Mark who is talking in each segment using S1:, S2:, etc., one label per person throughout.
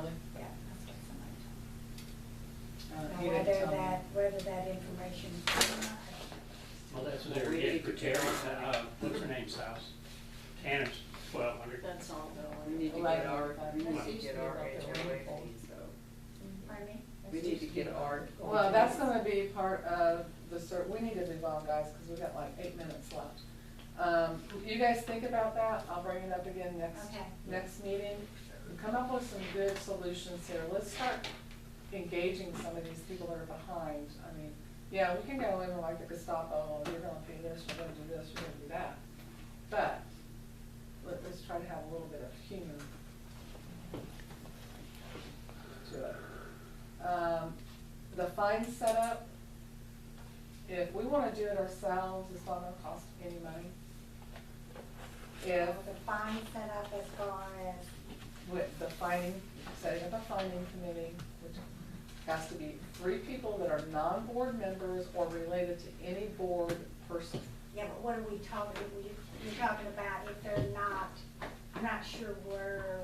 S1: Charlie.
S2: Yeah, that's what somebody told me.
S1: He
S2: Now,
S1: didn't tell me.
S2: whether that information is true or not.
S3: Well, that's what they were getting for Terry, what's her name's house? Tanner's 1,200.
S4: That's all
S5: We
S4: going.
S5: need to get our, we need to get our HOA fees, so.
S2: Pardon me?
S5: We need to get our.
S1: Well, that's gonna be part of the we need to move on, guys, because we've got like 8 minutes left. You guys think about that, I'll bring it up again
S2: Okay.
S1: next meeting. Come up with some good solutions here. Let's start engaging some of these people that are behind. I mean, yeah, we can go in like the Gestapo, you're gonna pay this, you're gonna do this, you're gonna do that. But let's try to have a little bit of humor to it. The fine setup, if we wanna do it ourselves, it's not gonna cost any money. If,
S2: The fine set up as far as,
S1: with the fining, setting up a fining committee, which has to be 3 people that are non-board members or related to any board person.
S2: yeah, but what are we talking, you're talking about if they're not, I'm not sure where,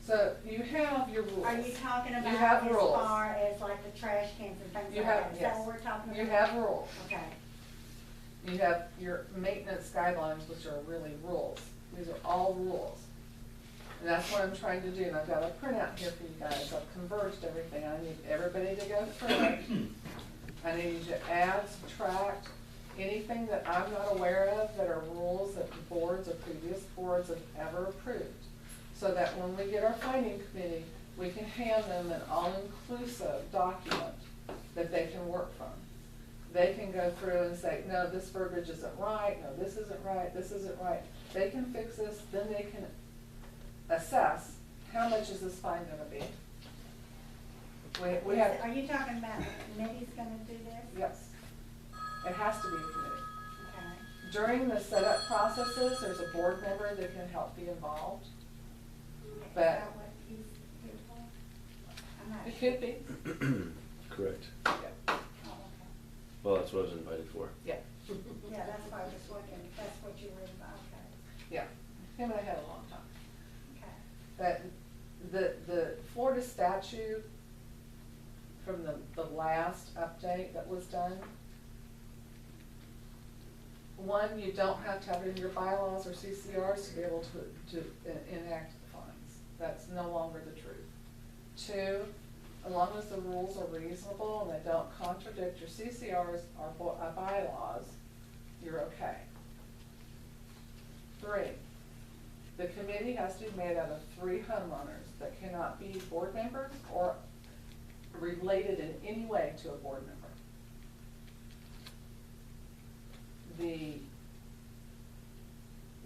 S1: So you have your rules.
S2: are you talking
S1: You
S2: about
S1: have
S2: as
S1: rules.
S2: far as like the trash cans and things
S1: You
S2: like
S1: have,
S2: that? Is
S1: yes.
S2: that what we're talking about?
S1: You have rules.
S2: Okay.
S1: You have your maintenance guidelines, which are really rules. These are all rules. And that's what I'm trying to do, and I've got a printout here for you guys. I've converged everything. I need everybody to go through it. I need you to add, subtract, anything that I'm not aware of that are rules that boards or previous boards have ever approved. So that when we get our finding committee, we can hand them an all-inclusive document that they can work from. They can go through and say, no, this verbiage isn't right, no, this isn't right, this isn't right. They can fix this, then they can assess, how much is this fine gonna be? We have,
S2: Are you talking about the committee's gonna do this?
S1: yes, it has to be a committee.
S2: Okay.
S1: During the setup processes, there's a board member that can help be involved.
S2: Is
S1: But-
S2: that what he's here for? I'm not
S1: It
S2: sure.
S1: could be,
S6: Correct.
S1: yeah,
S2: Oh, okay.
S6: Well, that's what I was invited for.
S1: yeah,
S2: Yeah, that's why I was looking, that's what you were about, okay,
S1: yeah. Him and I had a long time.
S2: okay.
S1: But the Florida statute from the last update that was done, one, you don't have to have it in your bylaws or CCRs to be able to enact the fines. That's no longer the truth. 2, as long as the rules are reasonable and they don't contradict your CCRs or bylaws, you're okay. 3, the committee has to be made out of 3 homeowners that cannot be board members or related in any way to a board member.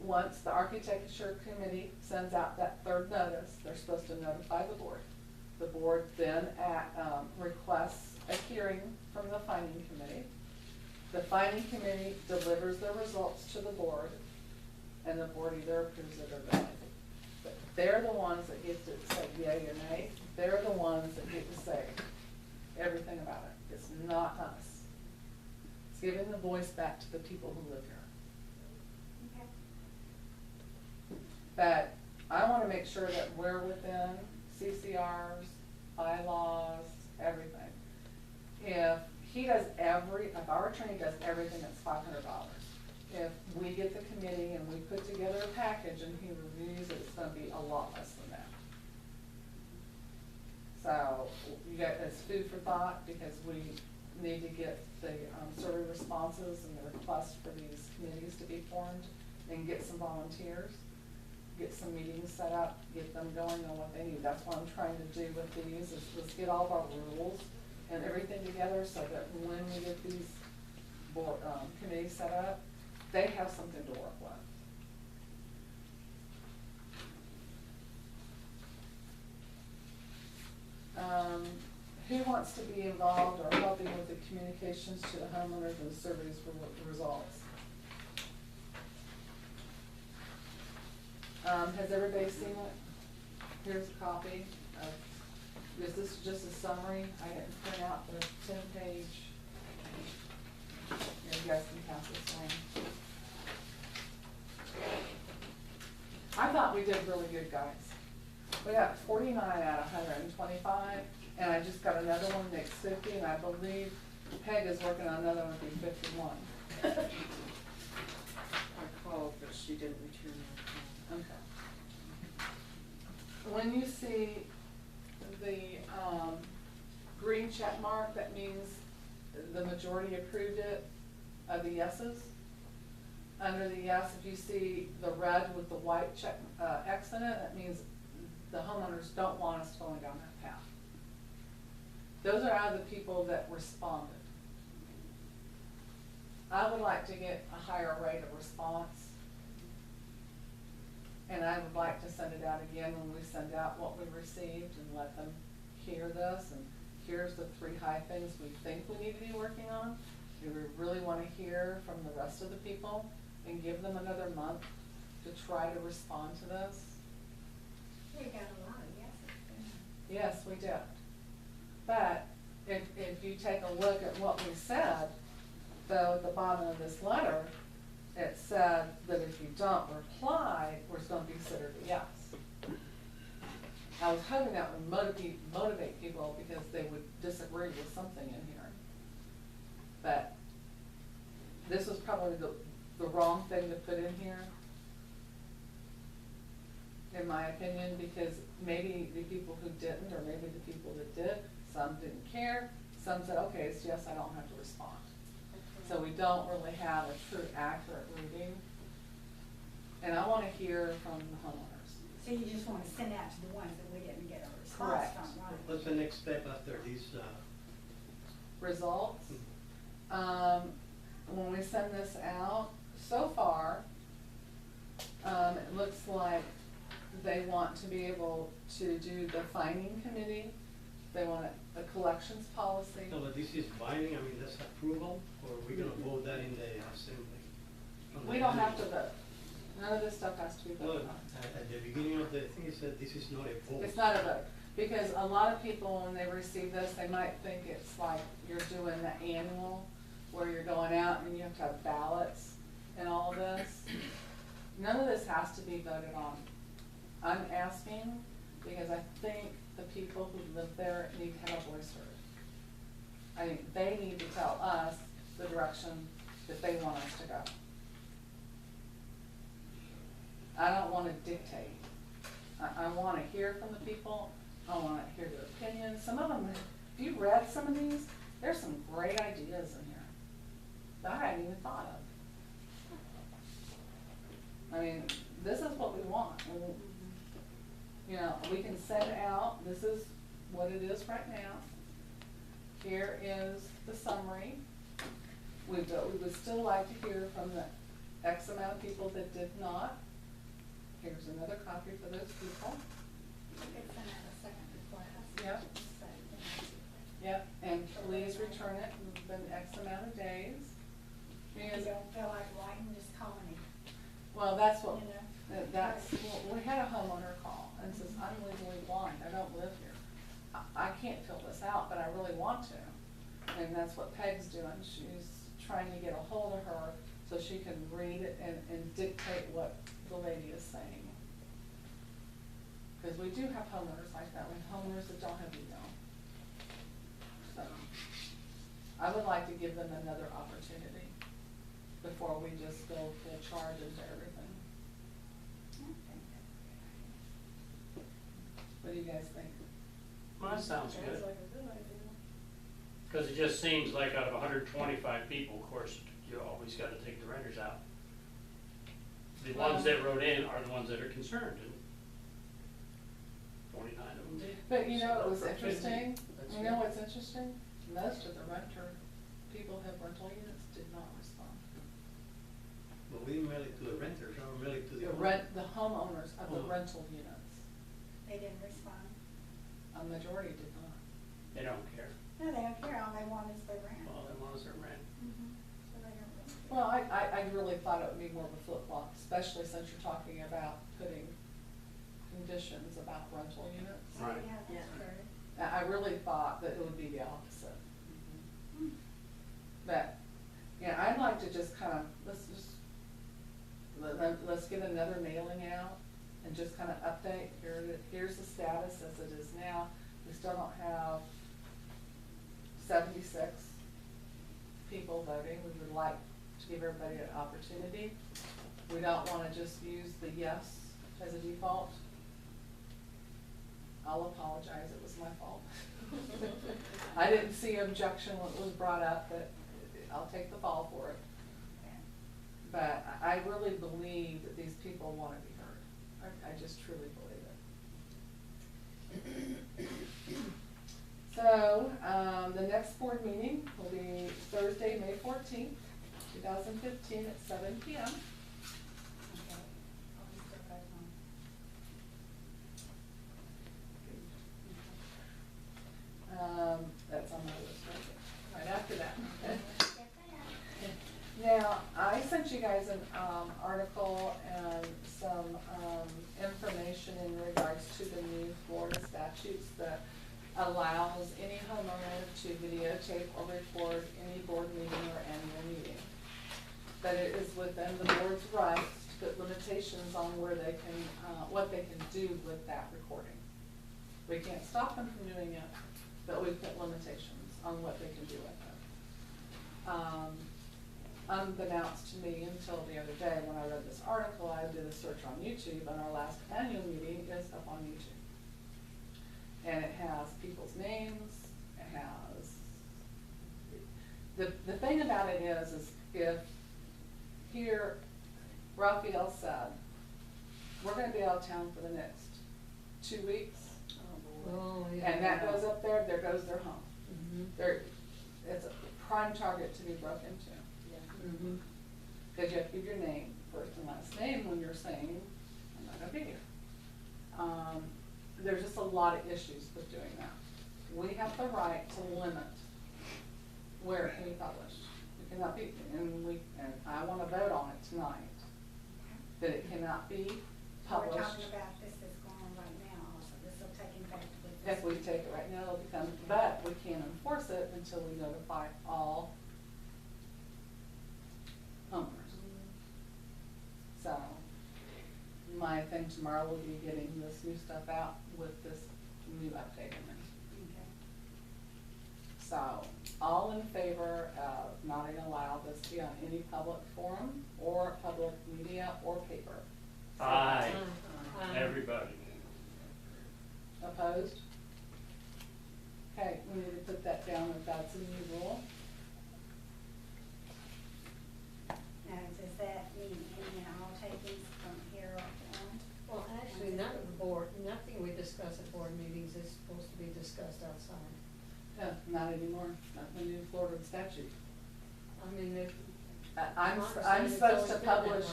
S1: Once the architecture committee sends out that 3rd notice, they're supposed to notify the board. The board then requests a hearing from the finding committee. The finding committee delivers the results to the board, and the board either approves it or doesn't. But they're the ones that get to say yea or nay. They're the ones that get to say everything about it. It's not us. It's giving the voice back to the people who live here.
S2: Okay.
S1: But I wanna make sure that we're within CCRs, bylaws, everything. If if our attorney does everything, it's $500. If we get the committee and we put together a package and he reviews it, it's gonna be a lot less than that. So, you got, it's food for thought, because we need to get the survey responses and the requests for these committees to be formed, and get some volunteers, get some meetings set up, get them going on what they need. That's what I'm trying to do with these, is let's get all of our rules and everything together, so that when we get these board, committees set up, they have something to work with. Who wants to be involved or helping with the communications to the homeowners and the surveys results? Has everybody seen it? Here's a copy of, is this just a summary? I didn't print out the 10-page. Here, you guys can pass this one. I thought we did really good, guys. We got 49 out of 125, and I just got another one next 50, and I believe Peg is working on another one, it'll be 51.
S5: I called, but she didn't return my call.
S1: Okay. When you see the green check mark, that means the majority approved it, of the yeses. Under the yes, if you see the red with the white check, X in it, that means the homeowners don't want us going down that path. Those are out of the people that responded. I would like to get a higher rate of response. And I would like to send it out again when we send out what we received and let them hear this, and here's the 3 high things we think we need to be working on. Do we really wanna hear from the rest of the people and give them another month to try to respond to this?
S2: We got a lot of yeses.
S1: Yes, we did. But if you take a look at what we said, though, at the bottom of this letter, it said that if you don't reply, we're gonna be considered a yes. I was hoping that would motivate people because they would disagree with something in here. But this was probably the wrong thing to put in here, in my opinion, because maybe the people who didn't, or maybe the people that did, some didn't care, some said, okay, it's yes, I don't have to respond. So we don't really have a true accurate reading. And I wanna hear from the homeowners.
S2: So you just wanna send out to the ones that we didn't get a response
S1: Correct.
S2: from, right?
S4: What's the next step after these,
S1: Results. When we send this out, so far, it looks like they want to be able to do the finding committee. They want a collections policy.
S4: no, but this is binding, I mean, that's approval, or we're gonna vote that in the assembly? On the
S1: We don't have to
S4: minutes?
S1: vote. None of this stuff has to be
S4: No,
S1: voted on.
S4: at the beginning of the thing, it said this is not a vote.
S1: It's not a vote, because a lot of people, when they receive this, they might think it's like you're doing the annual, where you're going out and you have to have ballots and all of this. None of this has to be voted on. I'm asking because I think the people who live there need to have a voice heard. I think they need to tell us the direction that they want us to go. I don't wanna dictate. I wanna hear from the people, I wanna hear their opinions. Some of them, if you've read some of these, there's some great ideas in here that I hadn't even thought of. I mean, this is what we want. You know, we can send out, this is what it is right now. Here is the summary. We would still like to hear from the X amount of people that did not. Here's another copy for those people.
S2: We could send out a second request.
S1: Yep.
S2: So,
S1: Yep, and please return it within X amount of days.
S2: you
S1: Because,
S2: don't feel like writing, just calling him,
S1: well, that's what,
S2: you know?
S1: that's, we had a homeowner call and says, I'm legally blind, I don't live here. I can't fill this out, but I really want to. And that's what Peg's doing, she's trying to get a hold of her so she can read it and dictate what the lady is saying. Cause we do have homeowners like that, we have homeowners that don't have email. So, I would like to give them another opportunity before we just go full charge into everything. What do you guys think?
S3: Well, that sounds good,
S5: Sounds like a good idea.
S3: because it just seems like out of 125 people, of course, you always gotta take the renters out. The ones that wrote in are the ones that are concerned, and 49 of them did.
S1: But you know, it
S3: So
S1: was
S3: for 50,
S1: interesting,
S3: that's
S1: you know
S3: good.
S1: what's interesting? Most of the people who have rental units did not respond.
S4: But we didn't mail it to the renters, or mail it to the.
S1: The homeowners of the
S4: Oh.
S1: rental units,
S2: They didn't respond.
S1: a majority did not.
S3: They don't care,
S2: No, they don't care, all they want is their rent.
S3: well, as long as they're rent.
S2: So they don't really care.
S1: Well, I really thought it would be more of a flip-flop, especially since you're talking about putting conditions about rental units.
S3: Right.
S2: Yeah, that's
S5: Yeah.
S2: true.
S1: I really thought that it would be the opposite.
S5: Mhm.
S1: But, yeah, I'd like to just kind of, let's get another mailing out and just kind of update, here's the status as it is now. We still don't have 76 people voting. We would like to give everybody an opportunity. We don't want to just use the yes as a default. I'll apologize, it was my fault. I didn't see objection when it was brought up, but I'll take the fall for it. But I really believe that these people want to be heard. I just truly believe it. So, the next board meeting will be Thursday, May 14th, 2015 at 7 p.m.
S2: Okay. I'll just go back on.
S1: That's on my list right after that.
S2: Get that.
S1: Now, I sent you guys an article and some information in regards to the new Florida statutes that allows any homeowner to videotape or record any board meeting or annual meeting. That it is within the board's rights to put limitations on where they can, what they can do with that recording. We can't stop them from doing it, but we put limitations on what they can do with it. Unbeknownst to me until the other day when I read this article, I did a search on YouTube, and our last annual meeting is up on YouTube. And it has people's names, it has, the thing about it is if here, Raphael said, we're gonna be out of town for the next 2 weeks,
S5: Oh,
S1: and that goes up there, there goes their home.
S5: Mm-hmm.
S1: It's a prime target to be broke into.
S5: Mm-hmm.
S1: Because you have to give your name, first and last name, when you're saying, I'm not gonna be here. There's just a lot of issues with doing that. We have the right to limit where it can be published. It cannot be, and I wanna vote on it tonight, that it cannot be
S2: We're
S1: published.
S2: talking about this that's going on right now also. This will take effect with this.
S1: If we take it right now, it'll become, but we can't enforce it until we notify all homeowners. So, my thing tomorrow will be getting this new stuff out with this new update in there.
S2: Okay.
S1: So, all in favor of not allow this to be on any public forum or public media or paper?
S3: Aye, everybody.
S1: Opposed? Okay, we need to put that down if that's a new rule.
S2: Now, does that mean any and all takings from here on?
S5: Well, actually, none of the board, nothing we discuss at board meetings is supposed to be discussed outside.
S1: No, not anymore, not the new Florida statute.
S5: I mean, if,
S1: I'm
S5: Honestly, it's
S1: supposed
S5: always
S1: to
S5: been that
S1: publish
S5: way.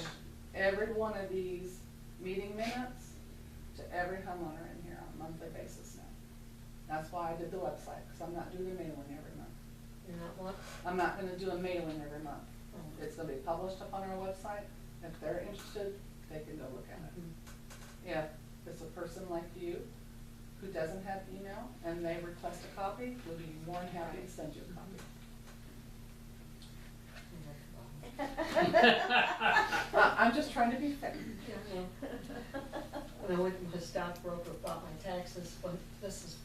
S1: every one of these meeting minutes to every homeowner in here on a monthly basis now. That's why I did the website, because I'm not doing a mailing every month.
S5: you're not what?
S1: I'm not gonna do a mailing every month.
S5: Oh.
S1: It's gonna be published up on our website. If they're interested, they can go look at it.
S5: Mhm.
S1: If it's a person like you who doesn't have email and they request a copy, we'll be more than happy to send you a copy. I'm just trying to be fair.
S5: I went to the stockbroker, bought my taxes, but this is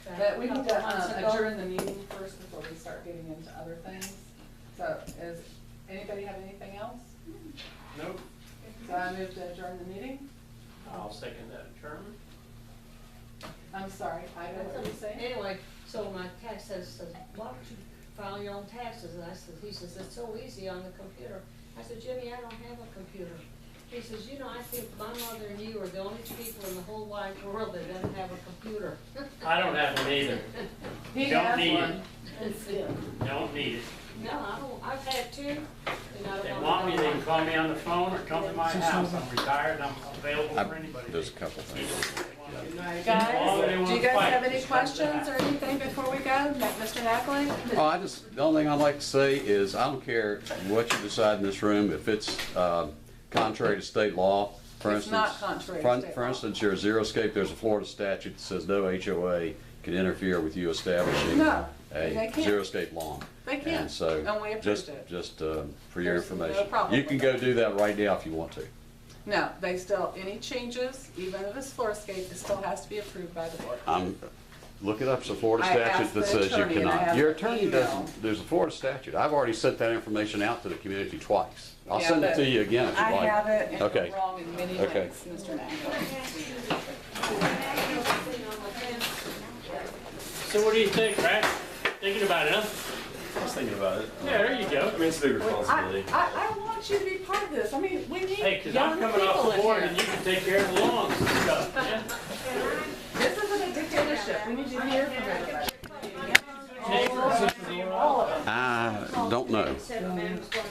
S5: back
S1: But
S5: a
S1: we need
S5: couple months
S1: to
S5: ago.
S1: adjourn the meeting first before we start getting into other things. So, is, anybody have anything else?
S3: Nope,
S1: So I move to adjourn the meeting.
S3: I'll second that adjournment.
S1: I'm sorry, I know what you're saying.
S5: Anyway, so my tax says, why don't you file your own taxes? And I said, he says, it's so easy on the computer. I said, Jimmy, I don't have a computer. He says, you know, I think my mother and you are the only two people in the whole wide world that doesn't have a computer.
S3: I don't have one either.
S1: He
S3: Don't
S1: has
S3: need it.
S1: one.
S3: Don't need it.
S5: No, I don't, I've had two, and I
S3: If they
S5: don't
S3: want me, they can
S5: know.
S3: call me on the phone or come to my house. I'm retired, I'm available for anybody.
S7: There's a couple things.
S1: Guys, do you guys have any questions or anything before we go? Mr. Napoli?
S7: Oh, the only thing I'd like to say is, I don't care what you decide in this room, if it's contrary to state law, for
S1: It's
S7: instance.
S1: not contrary to state
S7: For
S1: law.
S7: instance, your Xeriscape, there's a Florida statute that says no HOA can interfere with you establishing
S1: No,
S7: a
S1: they can't.
S7: Xeriscape lawn.
S1: They can't.
S7: And so,
S1: And we approved
S7: just,
S1: it.
S7: just for your
S1: There's no
S7: information.
S1: problem
S7: You can
S1: with
S7: go
S1: that.
S7: do that right now if you want to.
S1: No, they still, any changes, even if it's floorscape, it still has to be approved by the board.
S7: Look it up, it's a Florida
S1: I
S7: statute
S1: asked
S7: that
S1: the
S7: says you
S1: attorney and I
S7: cannot.
S1: have
S7: Your
S1: an
S7: attorney
S1: email.
S7: doesn't, there's a Florida statute. I've already sent that information out to the community twice. I'll
S1: Yeah,
S7: send it
S1: but
S7: to you again if you'd
S1: I
S7: like.
S1: have it, and
S7: Okay.
S1: it's wrong in many
S7: Okay.
S1: ways, Mr. Nagel.
S3: So what do you think, Brad? Thinking about it, huh?
S6: I was thinking about it.
S3: Yeah, there you go.
S6: I mean, it's a big responsibility.
S1: I want you to be part of this. I mean, we need
S3: Hey, cause
S1: young
S3: I'm
S1: people
S3: coming off the
S1: in
S3: board
S1: here.
S3: and you can take care of the lawns and stuff, yeah?
S1: This isn't a dictatorship. We need to hear from everybody.
S3: Neighbors.
S1: All of them.
S7: I don't know.
S5: Said the man was gonna